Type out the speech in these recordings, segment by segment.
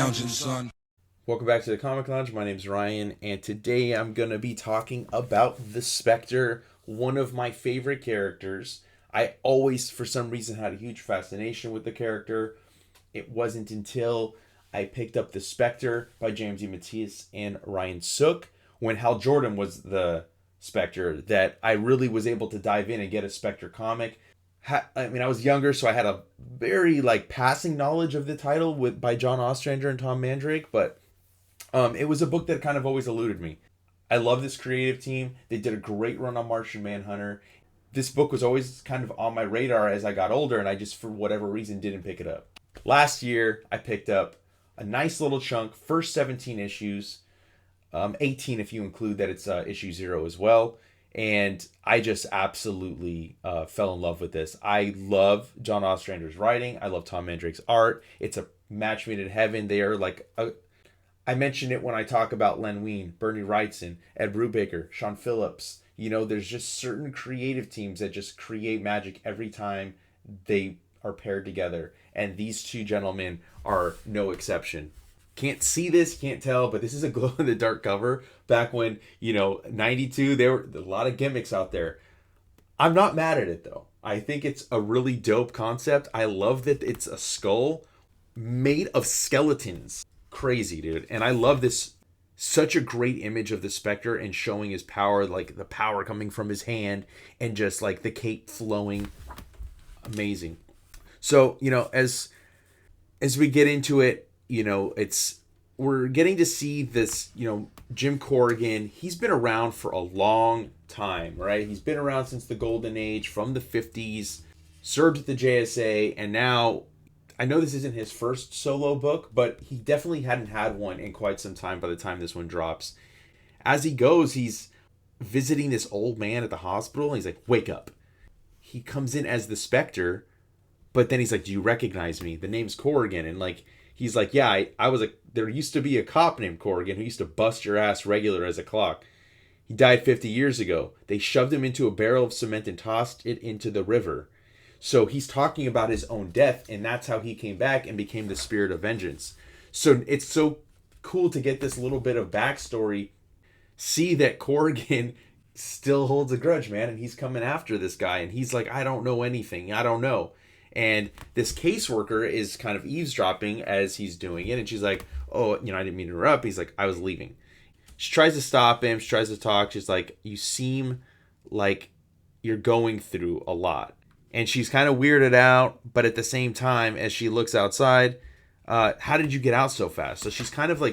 lounging, son. Welcome back to the Comic Lounge. My name's Ryan, and today I'm going to be talking about the Spectre, one of my favorite characters. I always, for some reason, had a huge fascination with the character. It wasn't until I picked up The Spectre by James E. Mathias and Ryan Sook, when Hal Jordan was the Spectre, that I really was able to dive in and get a Spectre comic. I was younger, so I had a very passing knowledge of the title by John Ostrander and Tom Mandrake, but it was a book that kind of always eluded me. I love this creative team. They did a great run on Martian Manhunter. This book was always kind of on my radar as I got older, and I just, for whatever reason, didn't pick it up. Last year, I picked up a nice little chunk, first 17 issues, 18 if you include that it's issue 0 as well. And I just absolutely fell in love with this. I love John Ostrander's writing. I love Tom Mandrake's art. It's a match made in heaven. They are I mention it when I talk about Len Wein, Bernie Wrightson, Ed Brubaker, Sean Phillips. You know, there's just certain creative teams that just create magic every time they are paired together. And these two gentlemen are no exception. Can't see this, can't tell, but this is a glow-in-the-dark cover. Back when, 92, there were a lot of gimmicks out there. I'm not mad at it, though. I think it's a really dope concept. I love that it's a skull made of skeletons. Crazy, dude. And I love this. Such a great image of the Spectre and showing his power, like the power coming from his hand and just like the cape flowing. Amazing. So, as we get into it, we're getting to see this, Jim Corrigan. He's been around for a long time, right? He's been around since the Golden Age, from the 50s, served at the JSA, and now, I know this isn't his first solo book, but he definitely hadn't had one in quite some time by the time this one drops. As he goes, he's visiting this old man at the hospital, and he's like, wake up. He comes in as the Spectre, but then he's like, do you recognize me? The name's Corrigan, and he's like, yeah, I was there used to be a cop named Corrigan who used to bust your ass regular as a clock. He died 50 years ago. They shoved him into a barrel of cement and tossed it into the river. So he's talking about his own death, and that's how he came back and became the spirit of vengeance. So it's so cool to get this little bit of backstory. See that Corrigan still holds a grudge, man, and he's coming after this guy, and he's like, I don't know anything. I don't know. And this caseworker is kind of eavesdropping as he's doing it. And she's like, oh, I didn't mean to interrupt. He's like, I was leaving. She tries to stop him. She tries to talk. She's like, you seem like you're going through a lot. And she's kind of weirded out. But at the same time, as she looks outside, how did you get out so fast? So she's kind of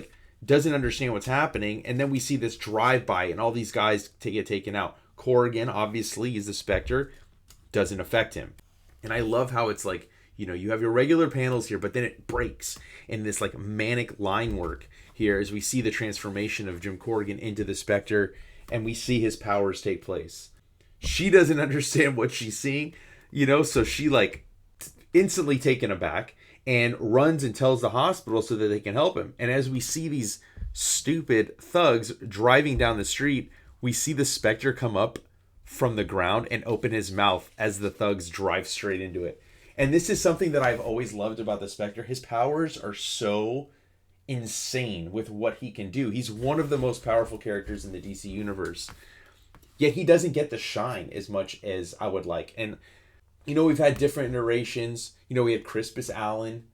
doesn't understand what's happening. And then we see this drive-by and all these guys get taken out. Corrigan, obviously, is the Spectre. Doesn't affect him. And I love how it's you have your regular panels here, but then it breaks in this manic line work here as we see the transformation of Jim Corrigan into the Spectre, and we see his powers take place. She doesn't understand what she's seeing, so she instantly taken aback and runs and tells the hospital so that they can help him. And as we see these stupid thugs driving down the street, we see the Spectre come up from the ground and open his mouth as the thugs drive straight into it. And this is something that I've always loved about the Spectre. His powers are so insane with what he can do. He's one of the most powerful characters in the DC universe. Yet he doesn't get the shine as much as I would like. And, we've had different iterations. We had Crispus Allen.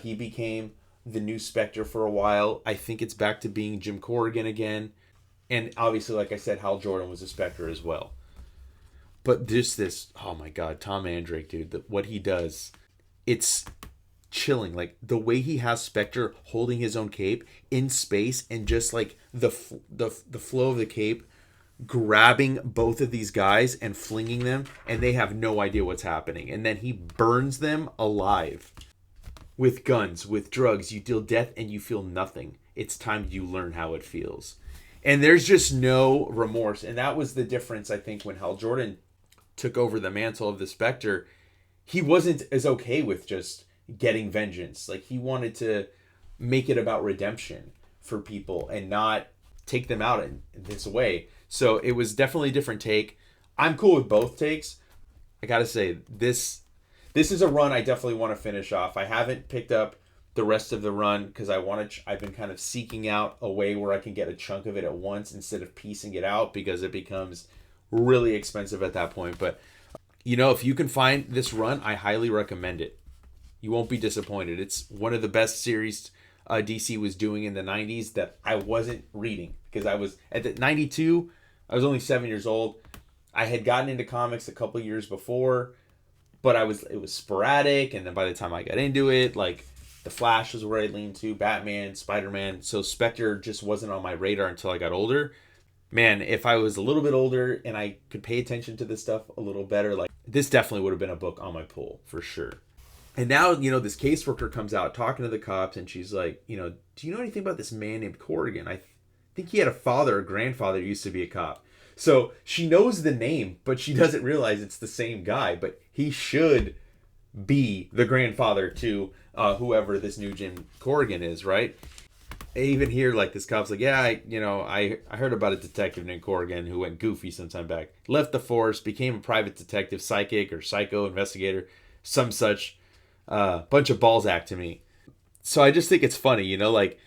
He became the new Spectre for a while. I think it's back to being Jim Corrigan again. And obviously, like I said, Hal Jordan was a Spectre as well. But this, oh my God, Tom Mandrake, dude, what he does, it's chilling. The way he has Spectre holding his own cape in space, and just the flow of the cape, grabbing both of these guys and flinging them, and they have no idea what's happening. And then he burns them alive. With guns, with drugs, you deal death and you feel nothing. It's time you learn how it feels. And there's just no remorse. And that was the difference, I think, when Hal Jordan took over the mantle of the Spectre. He wasn't as okay with just getting vengeance. He wanted to make it about redemption for people and not take them out in this way. So it was definitely a different take. I'm cool with both takes. I gotta say, this is a run I definitely want to finish off. I haven't picked up the rest of the run because I've been kind of seeking out a way where I can get a chunk of it at once instead of piecing it out because it becomes really expensive at that point. But if you can find this run, I highly recommend it. You won't be disappointed. It's one of the best series DC was doing in the 90s that I wasn't reading because I was at the 92. I was only 7 years old. I had gotten into comics a couple years before, but it was sporadic. And then by the time I got into it, like the Flash was where I leaned to, Batman, Spider-Man. So Spectre just wasn't on my radar until I got older. Man, if I was a little bit older and I could pay attention to this stuff a little better, like this definitely would have been a book on my pull for sure. And now, this caseworker comes out talking to the cops and she's like, do you know anything about this man named Corrigan? I think he had a father or grandfather who used to be a cop. So she knows the name, but she doesn't realize it's the same guy. But he should be the grandfather to whoever this new Jim Corrigan is, right? Even here, like this cop's like, yeah, I heard about a detective named Corrigan who went goofy some time back. Left the force, became a private detective, psychic or psycho investigator, some such. Bunch of balls act to me. So I just think it's funny, like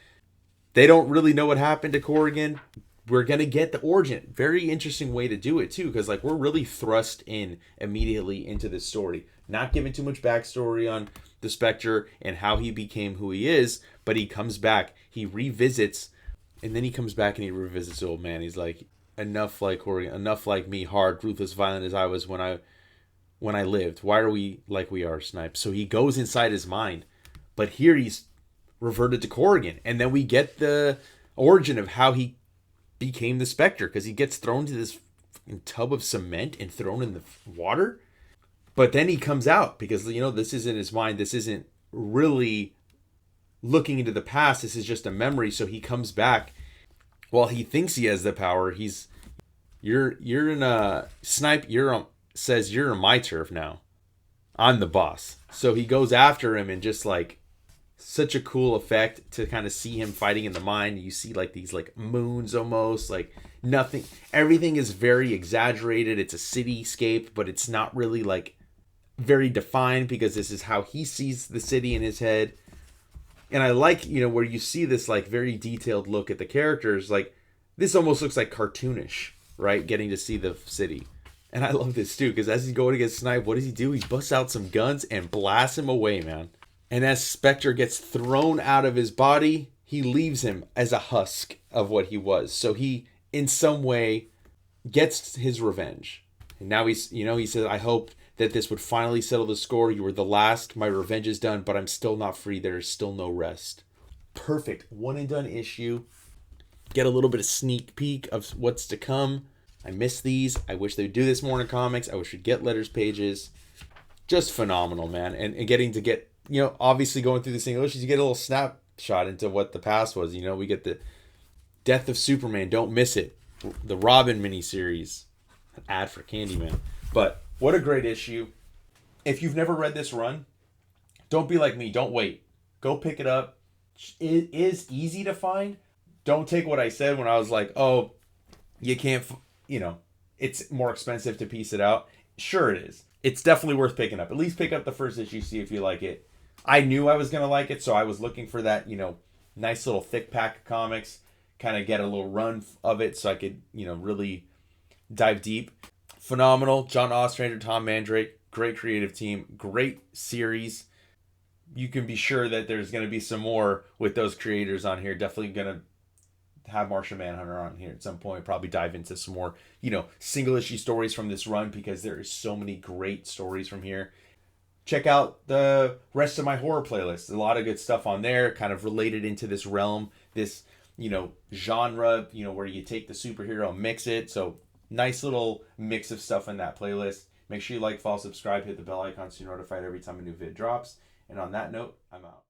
they don't really know what happened to Corrigan. We're going to get the origin. Very interesting way to do it too, because like we're really thrust in immediately into this story. Not giving too much backstory on the Spectre and how he became who he is, but he comes back, he revisits, and then he comes back and he revisits the old man. He's like, enough like Corrigan, enough like me, hard, ruthless, violent as I was when I lived. Why are we like we are, Snipes? So he goes inside his mind. But here he's reverted to Corrigan. And then we get the origin of how he became the Spectre. Because he gets thrown to this tub of cement and thrown in the water. But then he comes out. Because, this isn't his mind. This isn't really looking into the past. This is just a memory. So he comes back. While he thinks he has the power, you're in a Snipe. Says you're on my turf now. I'm the boss. So he goes after him and just like such a cool effect to kind of see him fighting in the mind. You see like these like moons almost, like nothing. Everything is very exaggerated. It's a cityscape, but it's not really like very defined because this is how he sees the city in his head. And I like, where you see this like very detailed look at the characters. Like this almost looks like cartoonish, right? Getting to see the city. And I love this too, because as he's going against Snipe, what does he do? He busts out some guns and blasts him away, man. And as Spectre gets thrown out of his body, he leaves him as a husk of what he was. So he, in some way, gets his revenge. And now he says, I hope that this would finally settle the score. You were the last. My revenge is done, but I'm still not free. There is still no rest. Perfect. One and done issue. Get a little bit of sneak peek of what's to come. I miss these. I wish they'd do this more in comics. I wish we'd get letters pages. Just phenomenal, man. And getting to get, obviously going through the single issues, you get a little snapshot into what the past was. We get the Death of Superman. Don't miss it. The Robin miniseries. An ad for Candyman. But what a great issue. If you've never read this run, don't be like me. Don't wait. Go pick it up. It is easy to find. Don't take what I said when I was like, oh, you can't... it's more expensive to piece it out. Sure it is. It's definitely worth picking up. At least pick up the first issue, see if you like it. I knew I was going to like it, so I was looking for that, nice little thick pack of comics, kind of get a little run of it so I could, really dive deep. Phenomenal. John Ostrander, Tom Mandrake, great creative team, great series. You can be sure that there's going to be some more with those creators on here. Definitely going to have Martian Manhunter on here at some point, probably dive into some more, single issue stories from this run because there is so many great stories from here. Check out the rest of my horror playlist. A lot of good stuff on there, kind of related into this realm, this, genre, where you take the superhero and mix it. So nice little mix of stuff in that playlist. Make sure you like, follow, subscribe, hit the bell icon so you're notified every time a new vid drops. And on that note, I'm out.